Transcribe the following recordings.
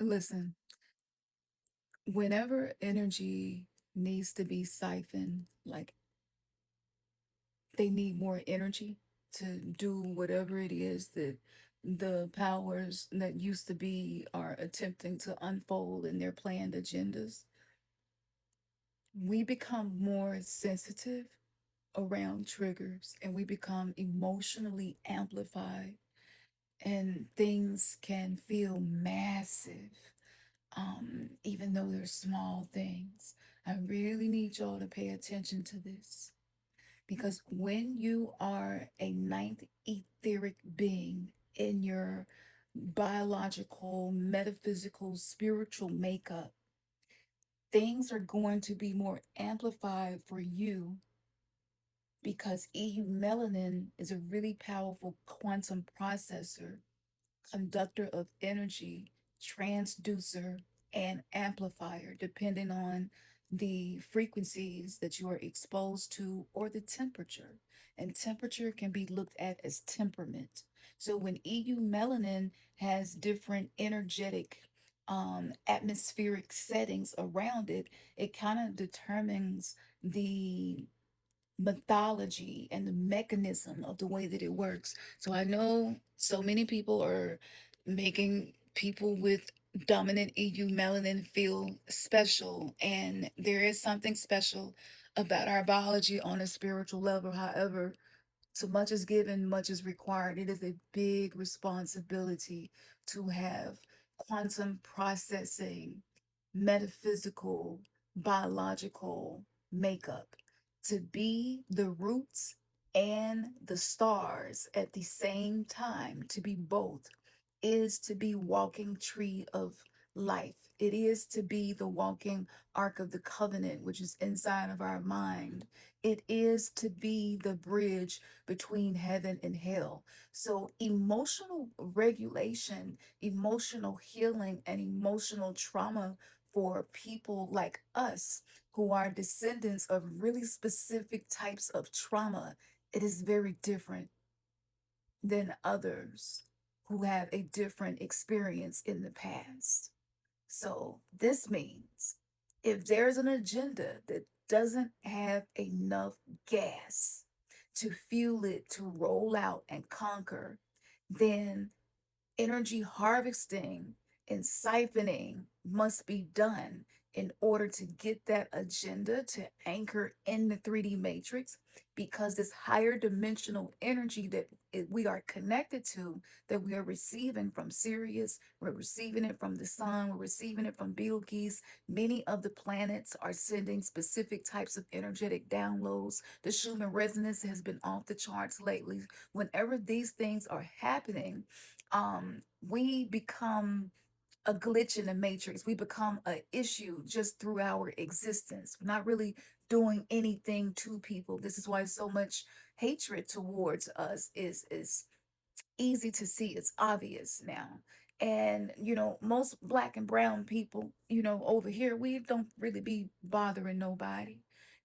Listen, whenever energy needs to be siphoned, like they need more energy to do whatever it is that the powers that used to be are attempting to unfold in their planned agendas, we become more sensitive around triggers and we become emotionally amplified, and things can feel massive, even though they're small things. I really need y'all to pay attention to this. Because when you are a ninth etheric being in your biological, metaphysical, spiritual makeup, things are going to be more amplified for you because EU melanin is a really powerful quantum processor, conductor of energy, transducer, and amplifier, depending on the frequencies that you are exposed to or the temperature. And temperature can be looked at as temperament. So when EU melanin has different energetic atmospheric settings around it, it kind of determines the mythology and the mechanism of the way that it works. So I know so many people are making people with dominant EU melanin feel special, and there is something special about our biology on a spiritual level. However, so much is given, much is required. It is a big responsibility to have quantum processing, metaphysical, biological makeup, to be the roots and the stars at the same time, to be both, is to be walking tree of life. It is to be the walking ark of the covenant, which is inside of our mind. It is to be the bridge between heaven and hell. So, emotional regulation, emotional healing, and emotional trauma for people like us who are descendants of really specific types of trauma, it is very different than others who have a different experience in the past. So, this means if there's an agenda that doesn't have enough gas to fuel it to roll out and conquer, then energy harvesting and siphoning must be done in order to get that agenda to anchor in the 3D matrix, because this higher dimensional energy that we are connected to, that we are receiving from Sirius, we're receiving it from the sun, we're receiving it from Betelgeuse. Many of the planets are sending specific types of energetic downloads. The Schumann resonance has been off the charts lately. Whenever these things are happening, we become a glitch in the matrix. We become an issue just through our existence. We're not really doing anything to people. This is why so much hatred towards us is easy to see. It's obvious now. And most black and brown people, over here, we don't really be bothering nobody.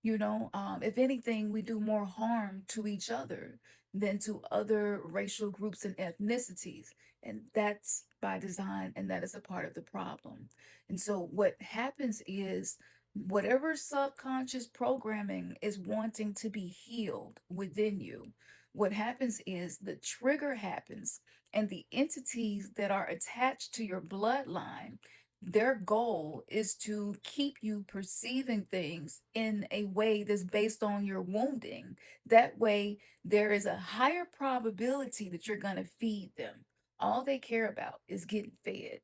If anything, we do more harm to each other than to other racial groups and ethnicities. And that's by design, and that is a part of the problem. And so what happens is, whatever subconscious programming is wanting to be healed within you, what happens is the trigger happens, and the entities that are attached to your bloodline, their goal is to keep you perceiving things in a way that's based on your wounding. That way, there is a higher probability that you're going to feed them. All they care about is getting fed.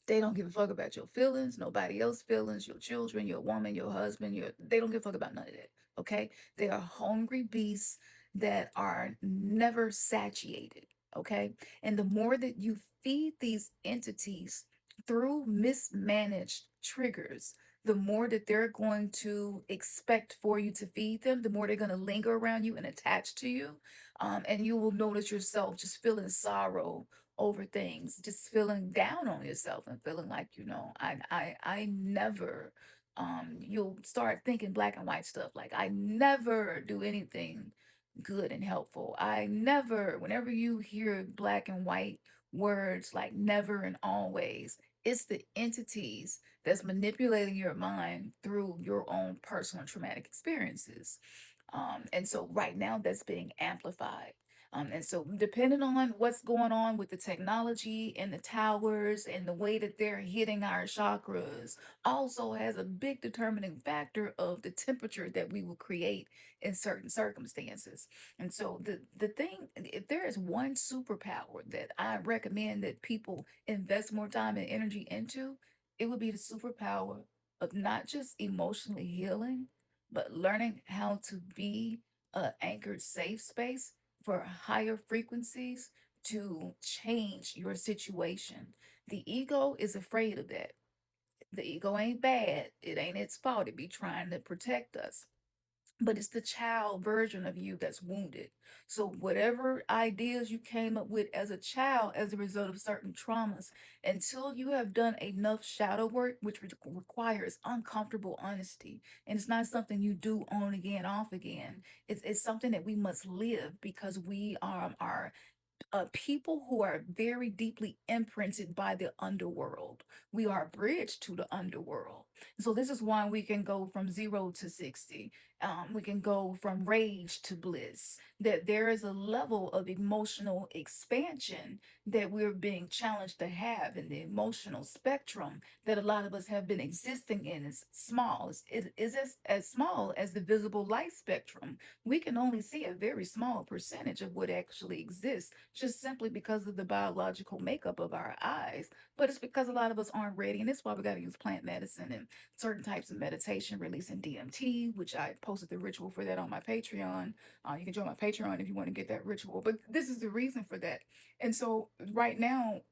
They don't give a fuck about your feelings, nobody else's feelings, your children, your woman, your husband, they don't give a fuck about none of that. Okay? They are hungry beasts that are never satiated. Okay? And the more that you feed these entities through mismanaged triggers, the more that they're going to expect for you to feed them, the more they're going to linger around you and attach to you. And you will notice yourself just feeling sorrow over things, just feeling down on yourself and feeling like, I never, you'll start thinking black and white stuff like, I never do anything good and helpful. I never, whenever you hear black and white words like never and always. It's the entities that's manipulating your mind through your own personal traumatic experiences. And so right now that's being amplified. And so, depending on what's going on with the technology and the towers and the way that they're hitting our chakras, also has a big determining factor of the temperature that we will create in certain circumstances. And so, the thing, if there is one superpower that I recommend that people invest more time and energy into, it would be the superpower of not just emotionally healing, but learning how to be a anchored safe space for higher frequencies to change your situation. The ego is afraid of that. The ego ain't bad. It ain't its fault. It be trying to protect us, but it's the child version of you that's wounded. So whatever ideas you came up with as a child as a result of certain traumas, until you have done enough shadow work, which requires uncomfortable honesty, and it's not something you do on again, off again. It's something that we must live because we are people who are very deeply imprinted by the underworld. We are a bridge to the underworld. So this is why we can go from 0 to 60. We can go from rage to bliss. That there is a level of emotional expansion that we're being challenged to have in the emotional spectrum that a lot of us have been existing in is small. Is as small as the visible light spectrum. We can only see a very small percentage of what actually exists just simply because of the biological makeup of our eyes. But it's because a lot of us aren't ready. And that's why we got to use plant medicine and certain types of meditation, releasing DMT, which I posted the ritual for that on my Patreon. You can join my Patreon if you want to get that ritual. But this is the reason for that. And so right now,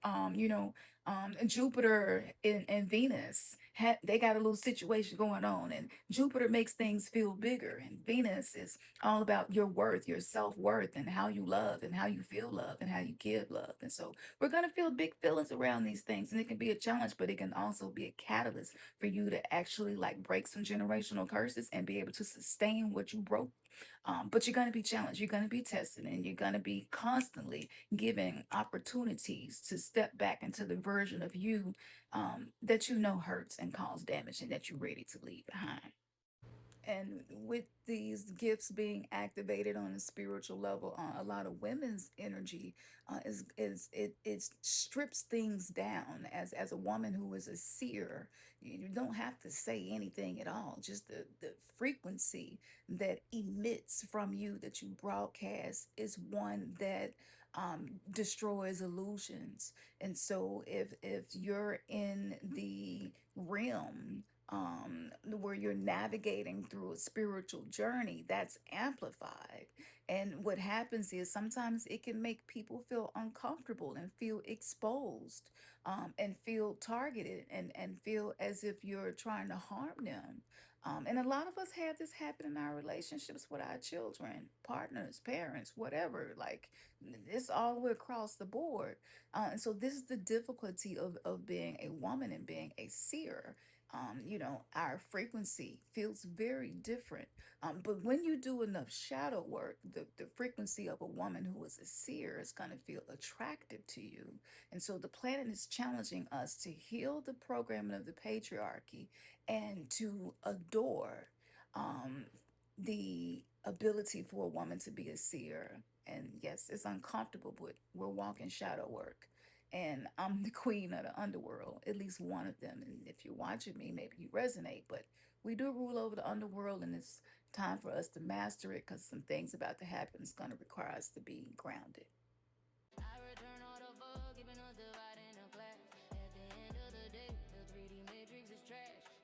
Jupiter and Venus they got a little situation going on, and Jupiter makes things feel bigger, and Venus is all about your worth, your self-worth, and how you love and how you feel love and how you give love. And so we're going to feel big feelings around these things, and it can be a challenge, but it can also be a catalyst for you to actually like break some generational curses and be able to sustain what you broke. But you're going to be challenged, you're going to be tested, and you're going to be constantly given opportunities to step back into the version of you that you know hurts and cause damage and that you're ready to leave behind. And with these gifts being activated on a spiritual level, a lot of women's energy it strips things down. As a woman who is a seer, you don't have to say anything at all. Just the frequency that emits from you, that you broadcast, is one that destroys illusions. And so if you're in the realm where you're navigating through a spiritual journey, that's amplified. And what happens is sometimes it can make people feel uncomfortable and feel exposed, and feel targeted, and feel as if you're trying to harm them. And a lot of us have this happen in our relationships with our children, partners, parents, whatever. Like it's all the way across the board. And so this is the difficulty of being a woman and being a seer. Our frequency feels very different. But when you do enough shadow work, the frequency of a woman who is a seer is going to feel attractive to you. And so the planet is challenging us to heal the programming of the patriarchy and to adore um, the ability for a woman to be a seer. And yes, it's uncomfortable, but we're walking shadow work. And I'm the queen of the underworld, at least one of them. And if you're watching me, maybe you resonate, but we do rule over the underworld, and it's time for us to master it because some things about to happen is going to require us to be grounded. I return all the fuck, keeping us divided in a class. At the end of the day, the 3D matrix is trash.